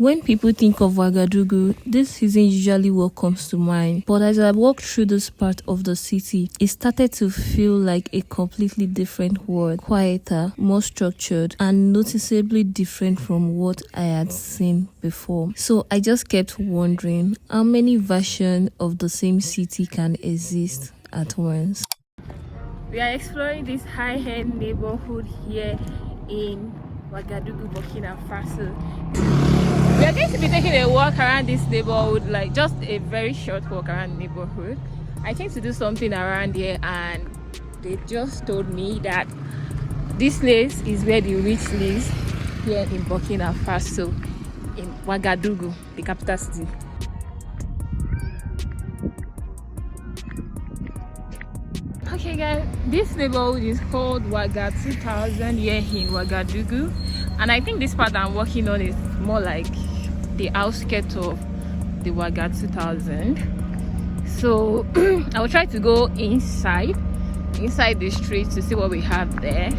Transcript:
When people think of Ouagadougou, this isn't usually what comes to mind. But as I walked through this part of the city, it started to feel like a completely different world. Quieter, more structured, and noticeably different from what I had seen before. So I just kept wondering how many versions of the same city can exist at once. We are exploring this high-end neighborhood here in Ouagadougou, Burkina Faso. We are going to be taking a walk around this neighborhood, like just a very short walk around the neighborhood. I came to do something around here and they just told me that this place is where the rich lives here in Burkina Faso, in Ouagadougou, the capital city. Okay guys, this neighborhood is called Waga 2000 here in Ouagadougou, and I think this part I'm working on is more like the outskirts of the Waga 2000. So I will try to go inside the street to see what we have there.